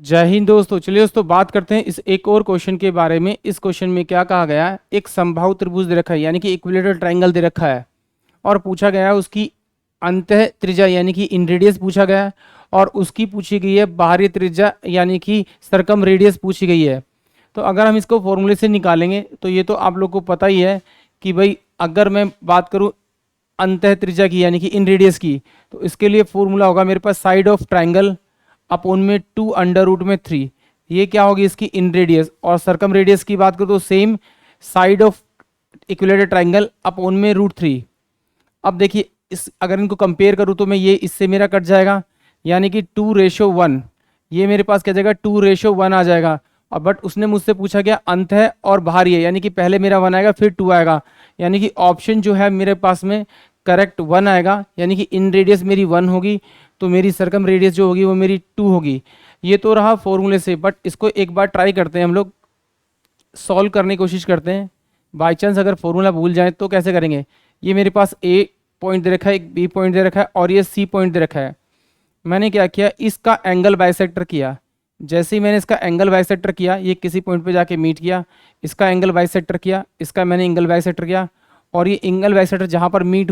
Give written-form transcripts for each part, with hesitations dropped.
जय हिंद दोस्तों। चलिए दोस्तों बात करते हैं इस एक और क्वेश्चन के बारे में। इस क्वेश्चन में क्या कहा गया है, एक समबाहु त्रिभुज दे रखा है यानी कि इक्विलेटरल ट्रायंगल दे रखा है और पूछा गया है उसकी अंतः त्रिज्या यानी कि इन रेडियस पूछा गया है और उसकी पूछी गई है बाहरी त्रिज्या यानी कि सरकम रेडियस पूछी गई है। तो अगर हम इसको फॉर्मूले से निकालेंगे तो ये तो आप लोग को पता ही है कि भाई अगर मैं बात करूं अंतः त्रिज्या की यानी कि इन रेडियस की, तो इसके लिए फॉर्मूला होगा मेरे पास साइड ऑफ ट्रायंगल अपॉन में 2 अंडर रूट में 3। ये क्या होगी इसकी इन रेडियस। और सरकम रेडियस की बात करूँ तो same side of equilateral triangle upon में √3। अब देखिए इस अगर इनको कंपेयर करूँ तो मैं ये इससे मेरा कट जाएगा यानी कि 2:1। ये मेरे पास क्या जाएगा 2:1 आ जाएगा। और बट उसने मुझसे पूछा क्या अंत है और बाहरी है यानी कि पहले मेरा 1 आएगा फिर 2 आएगा, यानी कि ऑप्शन जो है मेरे पास में करेक्ट 1 आएगा यानी कि इन रेडियस मेरी 1 होगी तो मेरी सरकम रेडियस जो होगी वो मेरी 2 होगी। ये तो रहा फॉर्मूले से, बट इसको एक बार ट्राई करते हैं, हम लोग सॉल्व करने की कोशिश करते हैं। बाई चांस अगर फॉर्मूला भूल जाए तो कैसे करेंगे। ये मेरे पास ए पॉइंट दे रखा है, एक बी पॉइंट दे रखा है और ये सी पॉइंट दे रखा है। मैंने क्या किया, इसका एंगल बाइसेक्टर किया। जैसे ही मैंने इसका एंगल बाइसेक्टर किया ये किसी पॉइंट पे जाके मीट किया, इसका एंगल बाइसेक्टर किया, इसका मैंने एंगल बाइसेक्टर किया और ये एंगल बाइसेक्टर जहाँ पर मीट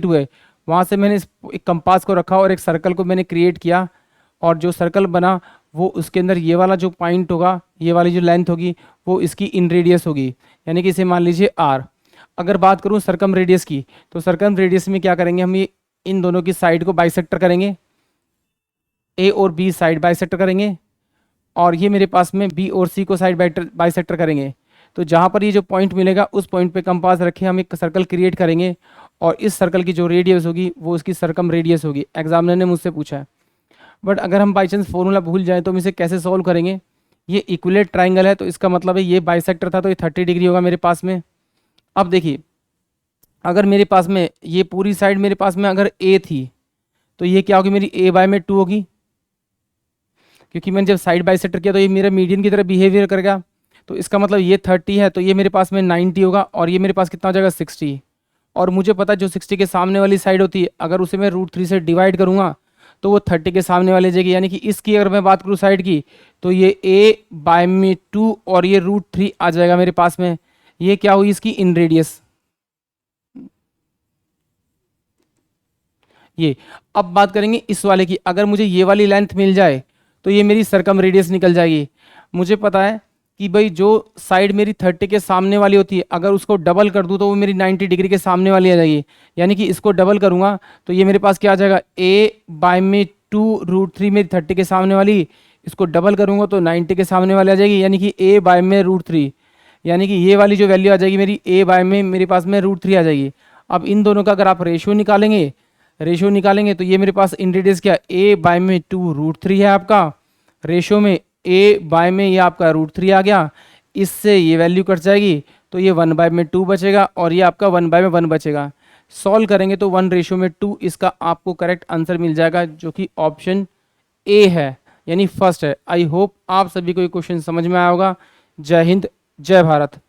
हुए वहाँ से मैंने एक कंपास को रखा और एक सर्कल को मैंने क्रिएट किया और जो सर्कल बना वो उसके अंदर ये वाला जो पॉइंट होगा, ये वाली जो लेंथ होगी वो इसकी इन रेडियस होगी यानी कि इसे मान लीजिए आर। अगर बात करूँ सरकम रेडियस की तो सरकम रेडियस में क्या करेंगे, हम ये इन दोनों की साइड को बाइसेक्टर करेंगे, ए और बी साइड बाइसेक्टर करेंगे और ये मेरे पास में बी और सी को साइड बाइसेक्टर करेंगे। तो जहाँ पर ये जो पॉइंट मिलेगा उस पॉइंट पे कंपास रखे हम एक सर्कल क्रिएट करेंगे और इस सर्कल की जो रेडियस होगी वो उसकी सरकम रेडियस होगी। एग्जामिनर ने मुझसे पूछा है। बट अगर हम बाई चांस फॉर्मूला भूल जाएं तो हम इसे कैसे सॉल्व करेंगे। ये इक्विलेट ट्राइंगल है तो इसका मतलब है ये बाइसेक्टर था तो ये 30 डिग्री होगा मेरे पास में। अब देखिए अगर मेरे पास में ये पूरी साइड मेरे पास में अगर ए थी तो ये क्या होगी मेरी a बाय में 2 होगी, क्योंकि मैंने जब साइड बाइसेक्टर किया तो ये मेरा मीडियन की तरह बिहेवियर करेगा। तो इसका मतलब ये 30 है तो ये मेरे पास में 90 होगा और ये मेरे पास कितना हो जाएगा 60। और मुझे पता है जो 60 के सामने वाली साइड होती है अगर उसे मैं √3 से डिवाइड करूंगा तो वो 30 के सामने वाली जाएगी, यानी कि इसकी अगर मैं बात करूँ साइड की तो ये a बाय में 2 और ये √3 आ जाएगा मेरे पास में। ये क्या हुई इसकी इन रेडियस। ये अब बात करेंगे इस वाले की, अगर मुझे ये वाली लेंथ मिल जाए तो ये मेरी सरकम रेडियस निकल जाएगी। मुझे पता है कि भाई जो साइड मेरी 30 के सामने वाली होती है अगर उसको डबल कर दूं तो वो मेरी 90 डिग्री के सामने वाली आ जाएगी, यानी कि इसको डबल करूंगा तो ये मेरे पास क्या आ जाएगा a बाय में 2 √3 मेरी 30 के सामने वाली, इसको डबल करूंगा तो 90 के सामने वाली आ जाएगी यानी कि a बाय में √3, यानी कि ये वाली जो वैल्यू आ जाएगी मेरी a बाय में मेरे पास में √3 आ जाएगी। अब इन दोनों का अगर आप रेशियो निकालेंगे तो ये मेरे पास इन रेडियस क्या a बाय में 2 √3 है आपका, रेशियो में a बाय में ये आपका √3 आ गया, इससे ये वैल्यू कट जाएगी तो ये 1 बाय में 2 बचेगा और ये आपका 1 बाय में 1 बचेगा। सॉल्व करेंगे तो 1:2 इसका आपको करेक्ट आंसर मिल जाएगा जो कि ऑप्शन ए है यानी फर्स्ट है। आई होप आप सभी को ये क्वेश्चन समझ में आया होगा। जय हिंद, जय भारत।